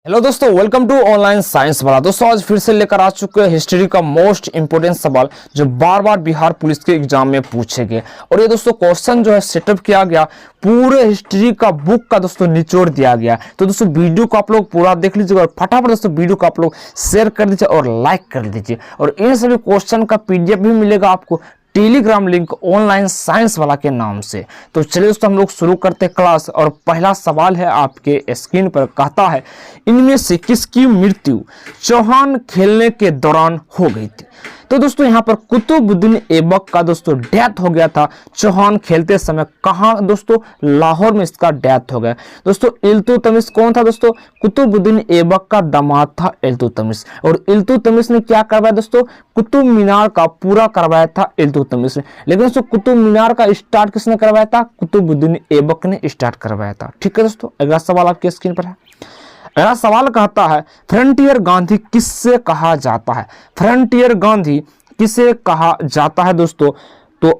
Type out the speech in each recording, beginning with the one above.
Hello दोस्तों, welcome to online science वाला। दोस्तों आज फिर से लेकर आ चुके हैं हिस्ट्री का मोस्ट इंपोर्टेंट सवाल जो बार बार बिहार पुलिस के एग्जाम में पूछे गए। और ये दोस्तों क्वेश्चन जो है सेटअप किया गया पूरे हिस्ट्री का बुक का दोस्तों निचोड़ दिया गया। तो दोस्तों वीडियो को आप लोग पूरा देख लीजिएगा और फटाफट दोस्तों वीडियो को आप लोग शेयर कर दीजिए और लाइक कर दीजिए। और इन सभी क्वेश्चन का पीडीएफ भी मिलेगा आपको टेलीग्राम लिंक ऑनलाइन साइंस वाला के नाम से। तो चलिए दोस्तों हम लोग शुरू करते हैं क्लास। और पहला सवाल है आपके स्क्रीन पर, कहता है इनमें से किसकी मृत्यु चौहान खेलने के दौरान हो गई थी। तो दोस्तों यहाँ पर कुतुबुद्दीन ऐबक का दोस्तों डेथ हो गया था चौहान खेलते समय। कहाँ दोस्तों? लाहौर में इसका डेथ हो गया। दोस्तों इल्तुतमिश कौन था दोस्तों? कुतुबुद्दीन ऐबक का दामाद था इल्तुतमिश। और इल्तुतमिश ने क्या करवाया दोस्तों? कुतुब मीनार का पूरा करवाया था इल्तुतमिश ने। लेकिन दोस्तों कुतुब मीनार का स्टार्ट किसने करवाया था? कुतुबुद्दीन ऐबक ने स्टार्ट करवाया था। ठीक है दोस्तों, अगला सवाल आपके स्क्रीन पर है। अगला सवाल कहता है फ्रंटियर गांधी किससे कहा जाता है? फ्रंटियर गांधी किसे कहा जाता है दोस्तों? तो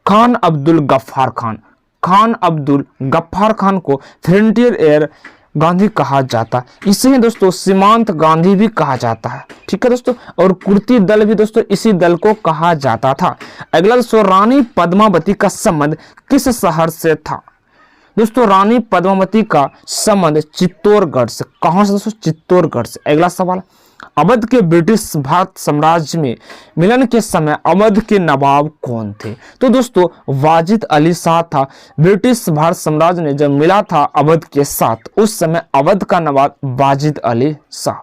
खान अब्दुल गफ्फार खान। खान अब्दुल गफ्फार खान को फ्रंटियर गांधी कहा जाता है। इसे ही दोस्तों सीमांत गांधी भी कहा जाता है। ठीक है दोस्तों, और कुर्ती दल भी दोस्तों इसी दल को कहा जाता था। अगला दोस्तों रानी पद्मावती का संबंध किस शहर से था? दोस्तों रानी पद्मावती का संबंध चित्तौड़गढ़ से। कहां से दोस्तों? चित्तौड़गढ़ से। अगला सवाल, अवध के ब्रिटिश भारत साम्राज्य में मिलन के समय अवध के नवाब कौन थे? तो दोस्तों वाजिद अली शाह था। ब्रिटिश भारत साम्राज्य ने जब मिला था अवध के साथ उस समय अवध का नवाब वाजिद अली शाह।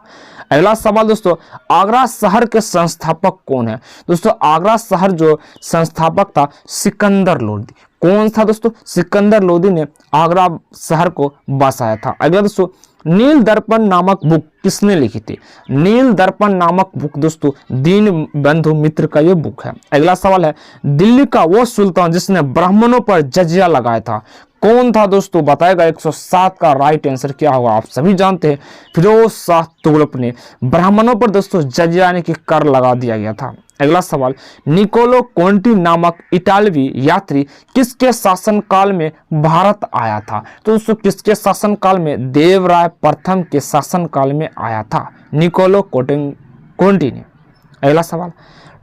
अगला सवाल दोस्तों, आगरा शहर के संस्थापक कौन है? दोस्तों आगरा शहर जो संस्थापक था सिकंदर लोदी। कौन था दोस्तों? सिकंदर लोदी ने आगरा शहर को बसाया था। अगला दोस्तों, नील दर्पण नामक बुक किसने लिखी थी? नील दर्पण नामक बुक दोस्तों दीन बंधु मित्र का ये बुक है। अगला सवाल है, दिल्ली का वो सुल्तान जिसने ब्राह्मणों पर जजिया लगाया था कौन था दोस्तों? बताएगा 107 का राइट आंसर क्या होगा? आप सभी जानते हैं फिरोज शाह तुगलक ने ब्राह्मणों पर दोस्तों जजिया यानी कि कर लगा दिया गया था। अगला सवाल, निकोलो कोंटी नामक इटालवी यात्री किसके शासनकाल में भारत आया था? तो दोस्तों किसके शासनकाल में? देवराय प्रथम के शासनकाल में आया था निकोलो कोंटी ने। अगला सवाल,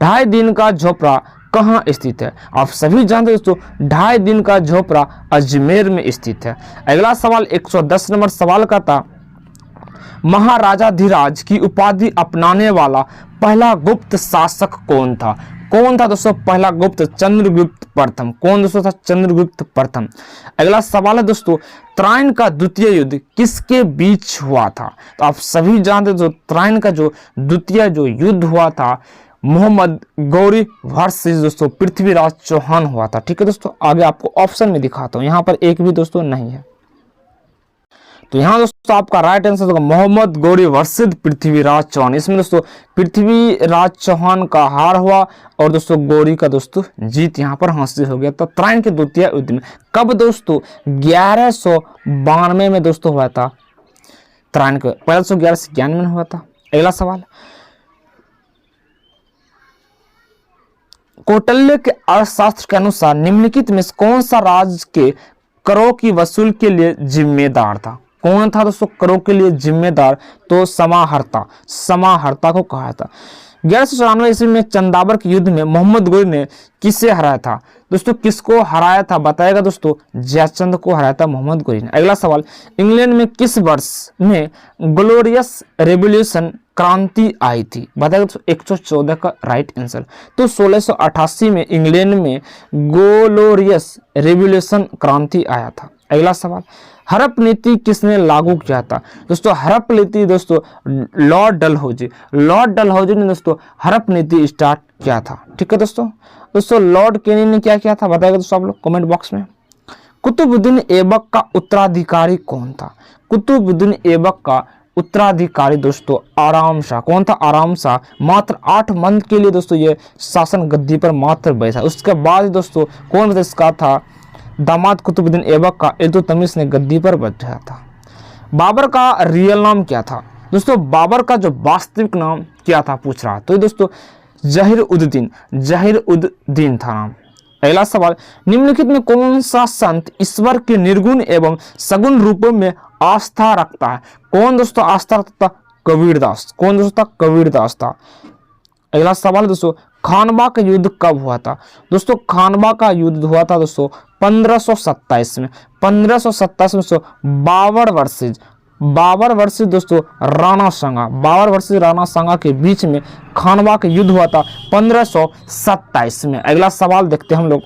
2.5 दिन का झोपड़ा कहाँ स्थित है? आप सभी जानते हैं दोस्तों 2.5 दिन का झोपड़ा अजमेर में स्थित है। अगला सवाल 110 नंबर सवाल का था, महाराजाधिराज की उपाधि अपनाने वाला पहला गुप्त शासक कौन था? कौन था दोस्तों पहला गुप्त? चंद्रगुप्त प्रथम। कौन दोस्तों था? चंद्रगुप्त प्रथम। अगला सवाल है दोस्तों, त्राइन का द्वितीय युद्ध किसके बीच हुआ था? तो आप सभी जानते हैं त्राइन का जो द्वितीय जो युद्ध हुआ था मोहम्मद गौरी वर्सेस दोस्तों पृथ्वीराज चौहान हुआ था। ठीक है दोस्तों, आगे आपको ऑप्शन में दिखाता हूं, यहाँ पर एक भी दोस्तों नहीं है। तो यहाँ दोस्तों आपका राइट आंसर होगा मोहम्मद गौरी वर्सेस पृथ्वीराज चौहान। इसमें दोस्तों पृथ्वीराज चौहान का हार हुआ और दोस्तों गौरी का दोस्तों जीत यहाँ पर हासिल हो गया। तो त्राइन के द्वितीय युद्ध में कब दोस्तों? 1192 में दोस्तों हुआ था त्राइन का। 1191 में हुआ था। अगला सवाल, कौटिल्य के अर्थशास्त्र के अनुसार निम्नलिखित में कौन सा राज्य के करों की वसूल के लिए जिम्मेदार था? कौन था दोस्तों करों के लिए जिम्मेदार? तो समाहर्ता। समाहर्ता को कहा था। 1194 ईस्वी में चंदावर के युद्ध में मोहम्मद गौरी ने किसे हराया था? दोस्तों किसको हराया था? बताएगा दोस्तों जयचंद को हराया था मोहम्मद गौरी ने। अगला सवाल, इंग्लैंड में किस वर्ष में ग्लोरियस रेवोल्यूशन क्रांति आई थी? बताएगा दोस्तों 114 का राइट आंसर। तो 1688 में इंग्लैंड में ग्लोरियस रेवोल्यूशन क्रांति आया था। अगला सवाल, हड़प नीति किसने लागू किया था? दोस्तों हड़प नीति दोस्तों लॉर्ड डलहौजी। लॉर्ड डलहौजी ने दोस्तों हड़प नीति स्टार्ट किया था। ठीक है दोस्तों लॉर्ड केनी ने क्या किया था? बताएगा दोस्तों आप लोग कमेंट बॉक्स में। कुतुबुद्दीन ऐबक का उत्तराधिकारी कौन था? कुतुबुद्दीन ऐबक का उत्तराधिकारी दोस्तों आराम शाह। कौन था? आराम शाह। मात्र 8 मंथ के लिए दोस्तों ये शासन गद्दी पर मात्र बैठा। उसके बाद दोस्तों कौन इसका था? दामाद कुतुबुद्दीन ऐबक का इल्तुतमिश ने गद्दी पर बैठा था। बाबर का रियल नाम क्या था? दोस्तों बाबर का जो वास्तविक नाम क्या था पूछ रहा। तो दोस्तों जहीर उद दीन था नाम। अगला सवाल, निम्नलिखित में कौन सा संत ईश्वर के निर्गुण एवं सगुण रूपों में आस्था रखता है? कौन दोस्तों आस्था रखता? कबीरदास। कौन दोस्तों? कबीरदास था। अगला सवाल दोस्तों, खानवा का युद्ध कब हुआ था? दोस्तों खानवा का युद्ध हुआ था दोस्तों 1527 में। 1527 में दोस्तों बाबर वर्सेज दोस्तों राणा सांगा, बाबर वर्सेज राणा सांगा के बीच में खानवा का युद्ध हुआ था 1527 में। अगला सवाल देखते हैं हम लोग।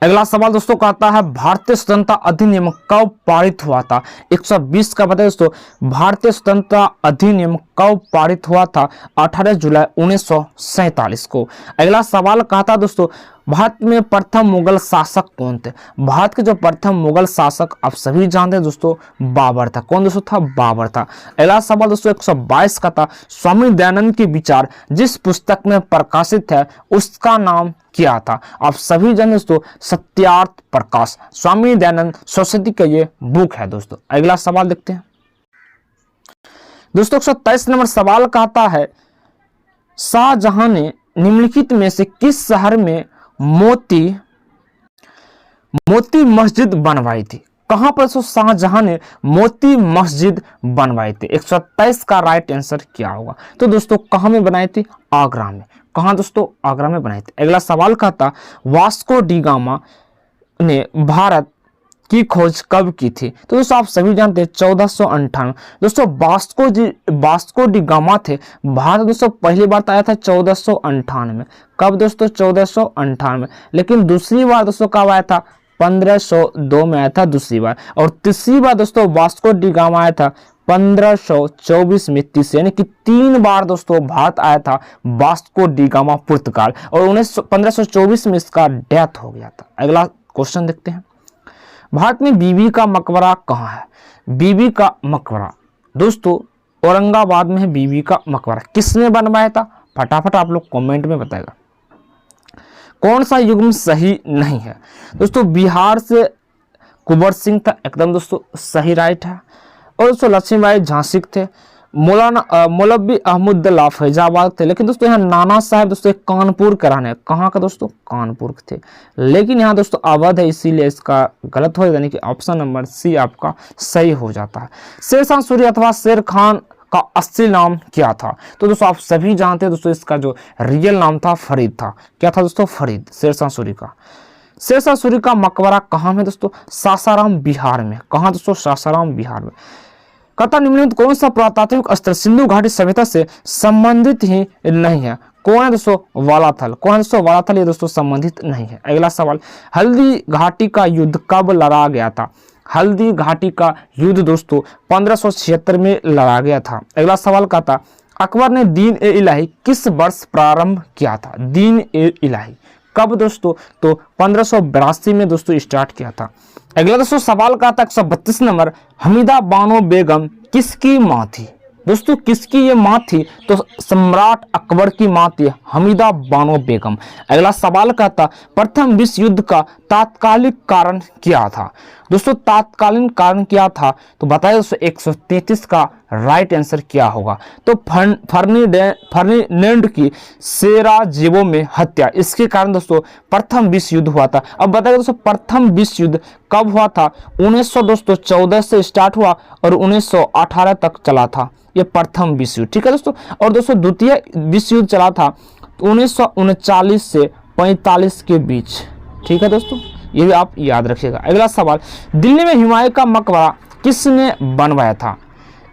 अगला सवाल दोस्तों कहता है, भारतीय स्वतंत्रता अधिनियम कब पारित हुआ था? 120 का बताइए दोस्तों, भारतीय स्वतंत्रता अधिनियम कब पारित हुआ था? 18 जुलाई 1947 को। अगला सवाल कहता है दोस्तों, भारत में प्रथम मुगल शासक कौन थे? भारत के जो प्रथम मुगल शासक आप सभी जानते हैं दोस्तों, बाबर था। कौन दोस्तों था? बाबर था। अगला सवाल दोस्तों 122 का था, स्वामी दयानंद के विचार जिस पुस्तक में प्रकाशित है उसका नाम क्या था? आप सभी जानते दोस्तों, सत्यार्थ प्रकाश। स्वामी दयानंद सरस्वती का ये बुक है दोस्तों। अगला सवाल देखते हैं दोस्तों। 123 नंबर सवाल कहता है, शाहजहां ने निम्नलिखित में से किस शहर में मोती मस्जिद बनवाई थी? कहां पर शाहजहां ने मोती मस्जिद बनवाई थी? 127 का राइट आंसर क्या होगा? तो दोस्तों कहां में बनाई थी? आगरा में। कहां दोस्तों? आगरा में बनाई थी। अगला सवाल कहता, वास्को डी गामा ने भारत की खोज कब की थी? तो दोस्तों आप सभी जानते हैं 1498। दोस्तों वास्को डी गामा थे भारत दोस्तों पहली बार आया था 1498 में। कब दोस्तों? 1498। लेकिन दूसरी बार दोस्तों कब आया था? 1502 में आया था दूसरी बार। और तीसरी बार दोस्तों वास्को डी गामा आया था 1524 में। तीसरी यानी कि 3 बार दोस्तों भारत आया था वास्को डी गामा पुर्तगाल, और 1524 में इसका डेथ हो गया था। अगला क्वेश्चन देखते हैं, भारत में बीबी का मकबरा कहाँ है? बीबी का मकबरा दोस्तों औरंगाबाद में है। बीबी का मकबरा किसने बनवाया था? फटाफट आप लोग कमेंट में बताएगा। कौन सा युग्म सही नहीं है? दोस्तों बिहार से कुंवर सिंह था, एकदम दोस्तों सही राइट है। और दोस्तों लक्ष्मीबाई झांसी थे। मौलवी अहमदुल्लाह फैजाबाद थे। लेकिन दोस्तों यहाँ नाना साहब दोस्तों कानपुर के रहने, कहाँ का दोस्तों? कानपुर के थे। लेकिन यहाँ दोस्तों अवध है, इसीलिए इसका गलत हो, यानी कि ऑप्शन नंबर सी आपका सही हो जाता है। शेरशाह सूरी अथवा शेर खान का असली नाम क्या था? तो दोस्तों आप सभी जानते हैं दोस्तों इसका जो रियल नाम था फरीद था। क्या था दोस्तों? फरीद। शेरशाह सूरी का मकबरा कहाँ में दोस्तों? सासाराम बिहार में। कहाँ दोस्तों? सासाराम बिहार में। कहता निम्नलिखित कौन सा पुरातात्विक स्थल सिंधु घाटी सभ्यता से संबंधित ही नहीं है? कौन है दोस्तों? वालाथल। कौन है दोस्तों? वालाथल ये दोस्तों संबंधित नहीं है। अगला सवाल, हल्दी घाटी का युद्ध कब लड़ा गया था? हल्दी घाटी का युद्ध दोस्तों 1576 में लड़ा गया था। अगला सवाल का था, अकबर ने दीन ए इलाही किस वर्ष प्रारंभ किया था? दीन ए इलाही कब दोस्तों? तो 1582 में दोस्तों स्टार्ट किया था। अगला दोस्तों सवाल का था 132 नंबर, हमीदा बानो बेगम किसकी माँ थी? दोस्तों किसकी ये माँ थी? तो सम्राट अकबर की माँ थी हमीदा बानो बेगम। अगला सवाल का था, प्रथम विश्व युद्ध का तात्कालिक कारण क्या था? दोस्तों तात्कालीन कारण क्या था? तो बताइए दोस्तों 133 का राइट आंसर क्या होगा? तो फर्डिनेंड की सेराजेवो में हत्या, इसके कारण दोस्तों प्रथम विश्व युद्ध हुआ था। अब बताइए दोस्तों प्रथम विश्व युद्ध कब हुआ था? 1914 से स्टार्ट हुआ और 1918 तक चला था ये प्रथम विश्व युद्ध। ठीक है दोस्तों। और दोस्तों द्वितीय विश्व युद्ध चला था 1939 से 45 के बीच। ठीक है दोस्तों, ये भी आप याद रखिएगा। अगला सवाल, दिल्ली में हुमायूं का मकबरा किसने बनवाया था?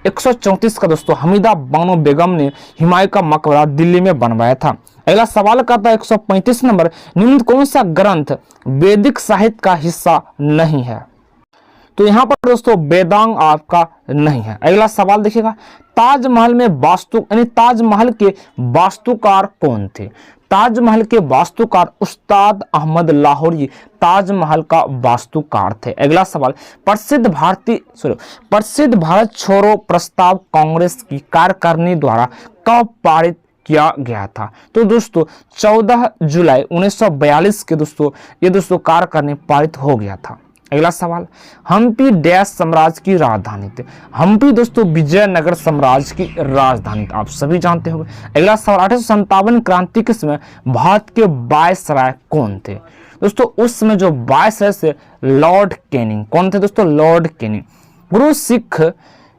134 का दोस्तों हमीदा बानो बेगम ने हुमायूं का मकबरा दिल्ली में बनवाया था। अगला सवाल का था 135 नंबर, निम्नलिखित कौन सा ग्रंथ वैदिक साहित्य का हिस्सा नहीं है? तो यहाँ पर दोस्तों वेदांग आपका नहीं है। अगला सवाल देखिएगा, ताजमहल में ताजमहल के वास्तुकार कौन थे? ताजमहल के वास्तुकार उस्ताद अहमद लाहौरी ताजमहल का वास्तुकार थे। अगला सवाल, प्रसिद्ध भारत छोड़ो प्रस्ताव कांग्रेस की कार्यकारिणी द्वारा कब पारित किया गया था? तो दोस्तों 14 जुलाई 1942 के दोस्तों ये दोस्तों कार्यकारिणी पारित हो गया था। अगला सवाल, हम्पी डैश साम्राज्य की राजधानी थे? हम्पी दोस्तों विजयनगर साम्राज्य की राजधानी आप सभी जानते होंगे। अगला सवाल, 1857 क्रांति के समय भारत के वायसराय कौन थे? दोस्तों उस समय जो वायसराय थे लॉर्ड कैनिंग, कौन थे दोस्तों? Lord Canning. गुरु सिख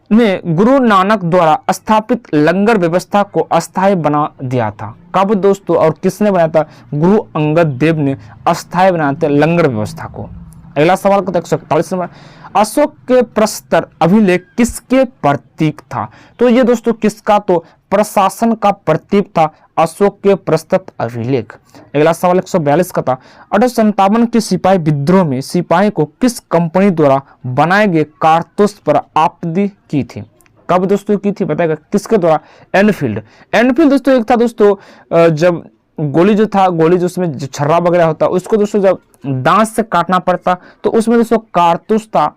ने गुरु नानक द्वारा स्थापित लंगर व्यवस्था को अस्थायी बना दिया था। कब दोस्तों और किसने बनाया था? गुरु अंगद देव ने अस्थायी बनाया था लंगर व्यवस्था को। अगला सवाल का 141 नंबर, अशोक के प्रस्तर अभिलेख किसके प्रतीक था? तो ये दोस्तों किसका? तो प्रशासन का प्रतीक था अशोक के प्रस्तर अभिलेख। अगला सवाल 142 का था, 1857 के सिपाही विद्रोह में सिपाही को किस कंपनी द्वारा बनाए गए कारतूस पर आपत्ति की थी? कब दोस्तों की थी बताएगा? किसके द्वारा? एनफील्ड। एनफील्ड दोस्तों एक था दोस्तों जब गोली जो था, गोली जो उसमें जो छर्रा वगैरह होता उसको दोस्तों जब दांत से काटना पड़ता तो उसमें दोस्तों कारतूस था,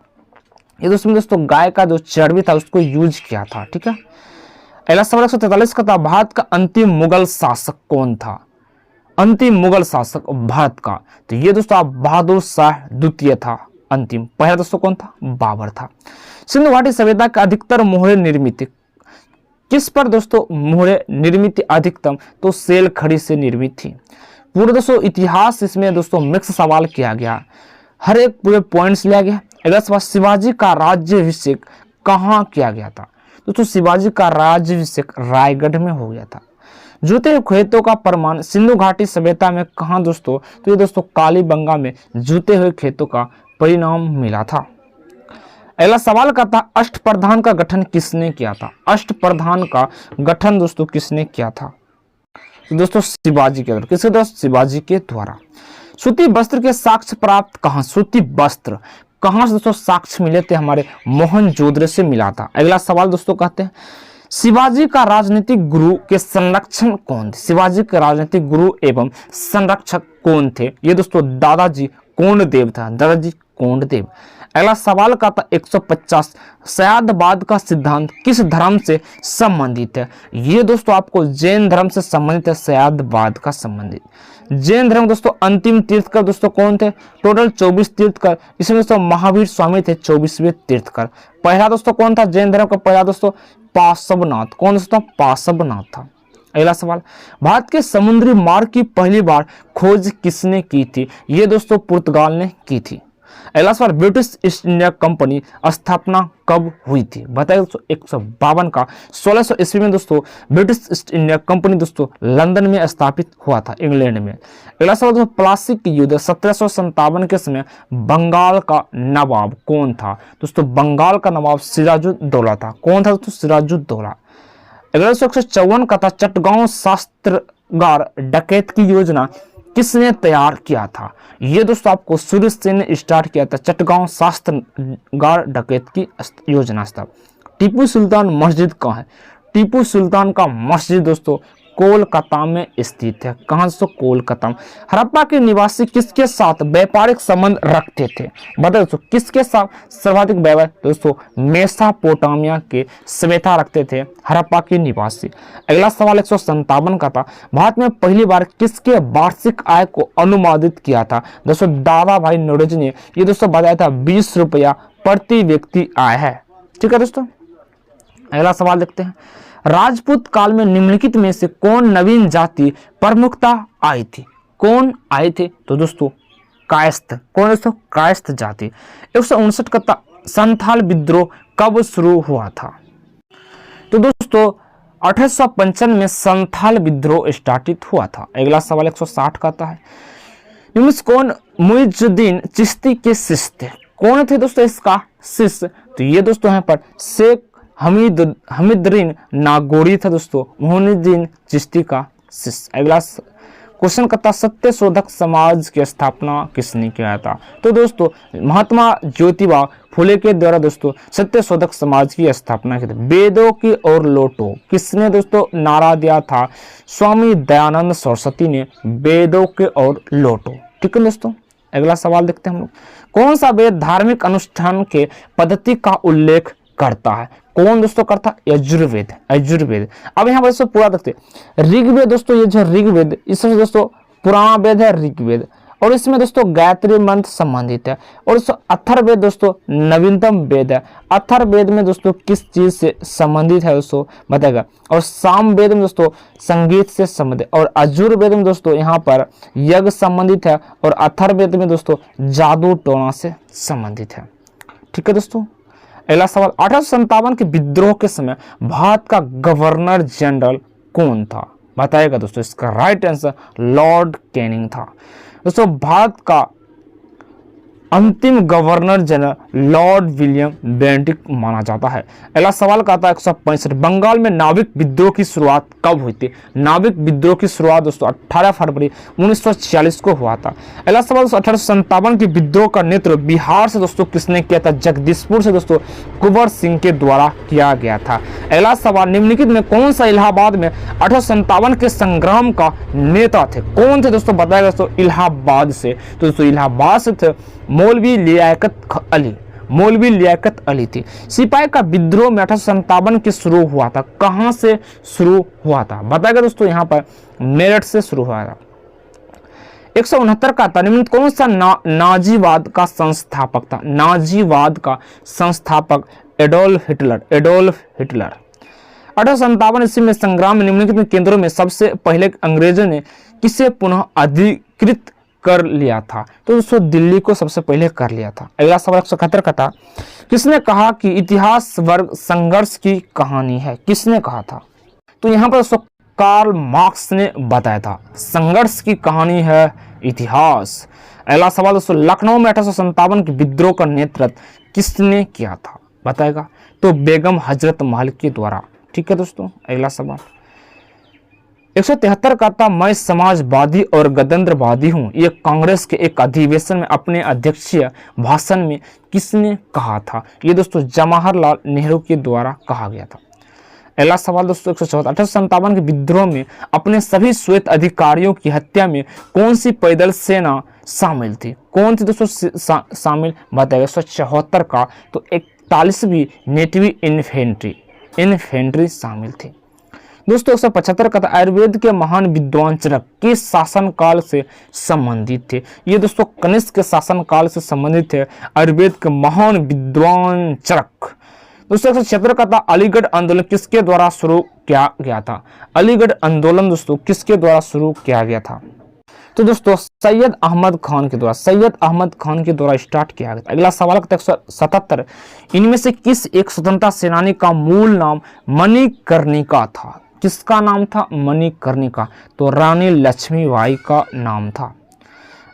ये दोस्तों गाय का जो चर्बी था उसको यूज किया था। ठीक है। अगला सवाल 143 का था, भारत का अंतिम मुगल शासक कौन था? अंतिम मुगल शासक भारत का, तो ये दोस्तों आप बहादुर शाह द्वितीय था अंतिम। पहला दोस्तों कौन था? बाबर था। सिंधु घाटी सभ्यता के अधिकतर मोहरे निर्मित किस पर दोस्तों मोहरे निर्मित अधिकतम? तो सेल खड़ी से निर्मित थी। पूरे दोस्तों इतिहास इसमें दोस्तों मिक्स सवाल किया गया, हर एक पूरे पॉइंट्स लिया गया। अगला सवाल, शिवाजी का राज्याभिषेक कहाँ किया गया था? दोस्तों शिवाजी का राज्याभिषेक रायगढ़ में हो गया था। जूते हुए खेतों का प्रमाण सिंधु घाटी सभ्यता में कहाँ दोस्तों? तो ये दोस्तों कालीबंगा में जूते हुए खेतों का परिणाम मिला था। अगला सवाल का था, अष्टप्रधान का गठन किसने किया था? अष्टप्रधान का गठन दोस्तों किसने किया था? तो दोस्तों शिवाजी के द्वारा। किसके द्वारा? शिवाजी के द्वारा। सूती वस्त्र के साक्ष्य प्राप्त कहाँ? सूती वस्त्र कहाँ से दोस्तों साक्ष्य मिले थे? हमारे मोहनजोदड़ो से मिला था। अगला सवाल दोस्तों कहते हैं, शिवाजी का राजनीतिक गुरु के संरक्षण कौन थे? शिवाजी के राजनीतिक गुरु एवं संरक्षक कौन थे? ये दोस्तों दादाजी कोंडदेव था, दादाजी कोंडदेव। अगला सवाल का था 150, सयादवाद का सिद्धांत किस धर्म से संबंधित है? ये दोस्तों आपको जैन धर्म से संबंधित है, सयादवाद का संबंधित। जैन धर्म दोस्तों अंतिम तीर्थकर दोस्तों कौन थे? टोटल 24 तीर्थकर, इसमें दोस्तों महावीर स्वामी थे 24वें तीर्थकर। पहला दोस्तों कौन था जैन धर्म का? पहला दोस्तों पार्श्वनाथ। कौन दोस्तों? पार्श्वनाथ था। अगला सवाल, भारत के समुद्री मार्ग की पहली बार खोज किसने की थी? ये दोस्तों पुर्तगाल ने की थी। अगला सवाल, ब्रिटिश ईस्ट इंडिया कंपनी स्थापना कब हुई थी? बताइए दोस्तों 152 का 1600 ईस्वी में दोस्तों ब्रिटिश ईस्ट इंडिया कंपनी दोस्तों लंदन में स्थापित हुआ था, इंग्लैंड में। अगला सवाल दोस्तों, प्लासी के युद्ध 1757 के समय बंगाल का नवाब कौन था? दोस्तों बंगाल का नवाब सिराजुद्दौला था। कौन था दोस्तों? सिराजुद्दौला। अगला 154 का था, चटगांव शस्त्रागार डकैत की योजना किसने तैयार किया था? ये दोस्तों आपको सूर्य सेन ने स्टार्ट किया था चटगांव शस्त्रागार डकैत की योजना था। टीपू सुल्तान मस्जिद कहाँ है? टीपू सुल्तान का मस्जिद दोस्तों कोलकाता में स्थित है। कहाँ दोस्तों? कोलकाता में। हड़प्पा के निवासी किसके साथ व्यापारिक संबंध रखते थे? बताइए दोस्तों किसके साथ सर्वाधिक व्यापार? दोस्तों मेसोपोटामिया के सभ्यता रखते थे हड़प्पा के निवासी। अगला सवाल 157 का था, भारत में पहली बार किसके वार्षिक आय को अनुमानित किया था? दोस्तों दादा भाई नौरोजी ने ये दोस्तों बताया था 20 रुपया प्रति व्यक्ति आय है। ठीक है दोस्तों। अगला सवाल देखते हैं, राजपूत काल में निम्नलिखित में से कौन नवीन जाति प्रमुखता आई थी? कौन आए थे? तो दोस्तों कायस्थ। कौन दोस्तों? कायस्थ जाति। 159 का संथाल विद्रोह कब शुरू हुआ था? तो दोस्तों 1855 में संथाल विद्रोह स्टार्टित हुआ था। अगला सवाल 160 का आता है, कौन मुइजुद्दीन चिश्ती के शिष्य थे? कौन थे दोस्तों इसका शिष्य? तो ये दोस्तों यहाँ पर शेख हमीदुद्दीन नागौरी था दोस्तों, मुइजुद्दीन चिश्ती का शिष्य। अगला क्वेश्चन करता, सत्य शोधक समाज की स्थापना किसने किया था? तो दोस्तों महात्मा ज्योतिबा फुले के द्वारा दोस्तों सत्य शोधक समाज की स्थापना की थी। वेदों की ओर लौटो किसने दोस्तों नारा दिया था? स्वामी दयानंद सरस्वती ने वेदों के ओर लौटो। ठीक है दोस्तों। अगला सवाल देखते हैं हम लोग, कौन सा वेद धार्मिक अनुष्ठान के पद्धति का उल्लेख करता है? कौन दोस्तों करता है? यजुर्वेद। यजुर्वेद। अब यहाँ पर दोस्तों पूरा देखते हैं, ऋग्वेद दोस्तों, ये जो ऋग्वेद इससे दोस्तों पुराना वेद है ऋग्वेद, और इसमें दोस्तों गायत्री मंत्र संबंधित है। और अथर्ववेद दोस्तों नवीनतम वेद है। अथर्ववेद में दोस्तों किस चीज से संबंधित है दोस्तों बताएगा। और सामवेद में दोस्तों संगीत से संबंधित, और यजुर्वेद में दोस्तों यहाँ पर यज्ञ संबंधित है, और अथर्ववेद में दोस्तों जादू टोना से संबंधित है। ठीक है दोस्तों। अगला सवाल, 1857 के विद्रोह के समय भारत का गवर्नर जनरल कौन था बताएगा दोस्तों। इसका राइट आंसर लॉर्ड कैनिंग था। दोस्तों भारत का अंतिम governor general Lord William Bentinck माना जाता है। अगला सवाल का आता है 165, बंगाल में नाविक विद्रोह की शुरुआत कब हुई थी। नाविक विद्रोह की शुरुआत दोस्तों 18 फरवरी 1946 को हुआ था। अगला सवाल 1857 के विद्रोह का नेतृत्व बिहार से दोस्तों किसने किया था। जगदीशपुर से दोस्तों कुंवर सिंह के द्वारा किया गया था। अगला सवाल, निम्नलिखित में कौन सा इलाहाबाद में 1857 के संग्राम का नेता थे। कौन थे दोस्तों बताएगा दोस्तों इलाहाबाद से। तो दोस्तों इलाहाबाद से थे मौलवी लियाकत अली। मौलवी लियाकत अली थी। सिपाही का विद्रोह में 1857 के शुरू हुआ था। कहां से शुरू हुआ था बताएगा दोस्तों, यहां पर मेरठ से शुरू हुआ था। 169 का निम्नलिखित कौन सा नाजीवाद का संस्थापक था। नाजीवाद का संस्थापक एडोल्फ हिटलर। Adolf Hitler. 1857 ईस्वी में संग्राम में निम्नलिखित केंद्रों में सबसे पहले अंग्रेजों ने किसे पुनः अधिकृत कर लिया था। तो दोस्तों दिल्ली को सबसे पहले कर लिया था। अगला सवाल 171 का था, किसने कहा कि इतिहास वर्ग संघर्ष की कहानी है। किसने कहा था। तो यहाँ पर दोस्तों कार्ल मार्क्स ने बताया था संघर्ष की कहानी है इतिहास। अगला सवाल दोस्तों, लखनऊ में 1857 के विद्रोह का नेतृत्व किसने किया था बताएगा। तो बेगम हजरत महल के द्वारा। ठीक है दोस्तों। अगला सवाल 173 का था, मैं समाजवादी और गणतंत्रवादी हूं। यह कांग्रेस के एक अधिवेशन में अपने अध्यक्षीय भाषण में किसने कहा था। ये दोस्तों जवाहरलाल नेहरू के द्वारा कहा गया था। अगला सवाल दोस्तों 114, 1857 के विद्रोह में अपने सभी श्वेत अधिकारियों की हत्या में कौन सी पैदल सेना शामिल थी। कौन थी दोस्तों शामिल बताएगा। 174 का तो 41वीं नेटिव इन्फेंट्री शामिल थी। दोस्तों 175 का आयुर्वेद के महान विद्वान चरक के शासनकाल से संबंधित थे। ये दोस्तों कनिष्क के शासनकाल से संबंधित है आयुर्वेद के महान विद्वान चरक। दोस्तों 176 का अलीगढ़ आंदोलन किसके द्वारा शुरू किया गया था। अलीगढ़ आंदोलन दोस्तों किसके द्वारा शुरू किया गया था। तो दोस्तों सैयद अहमद खान के द्वारा। सैयद अहमद खान के द्वारा स्टार्ट किया गया। अगला सवाल 177, इनमें से किस एक स्वतंत्रता सेनानी का मूल नाम मणिकर्णिका था। किसका नाम था मणिकर्णिका। तो रानी लक्ष्मीबाई का नाम था।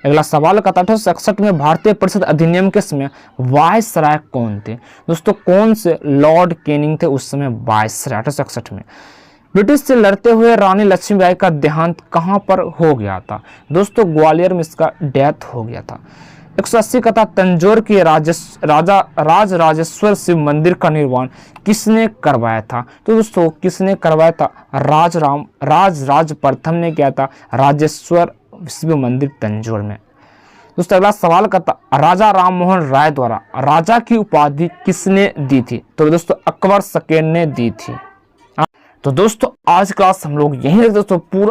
अगला सवाल का 1861 में भारतीय परिषद अधिनियम के समय वायसराय कौन थे। दोस्तों कौन से लॉर्ड कैनिंग थे उस समय वायसराय 1861 में। ब्रिटिश से लड़ते हुए रानी लक्ष्मीबाई का देहांत कहां पर हो गया था। दोस्तों ग्वालियर में इसका डेथ हो गया था। 180 का था, तंजौर के राजराजेश्वर शिव मंदिर का निर्माण किसने करवाया था। तो दोस्तों किसने करवाया था। राज प्रथम ने किया था राजेश्वर शिव मंदिर तंजौर में। दोस्तों अगला सवाल का था, राजा राम मोहन राय द्वारा राजा की उपाधि किसने दी थी। तो दोस्तों अकबर सेकंड ने दी थी। तो दोस्तों आज क्लास हम लोग यहीं दोस्तों पूरा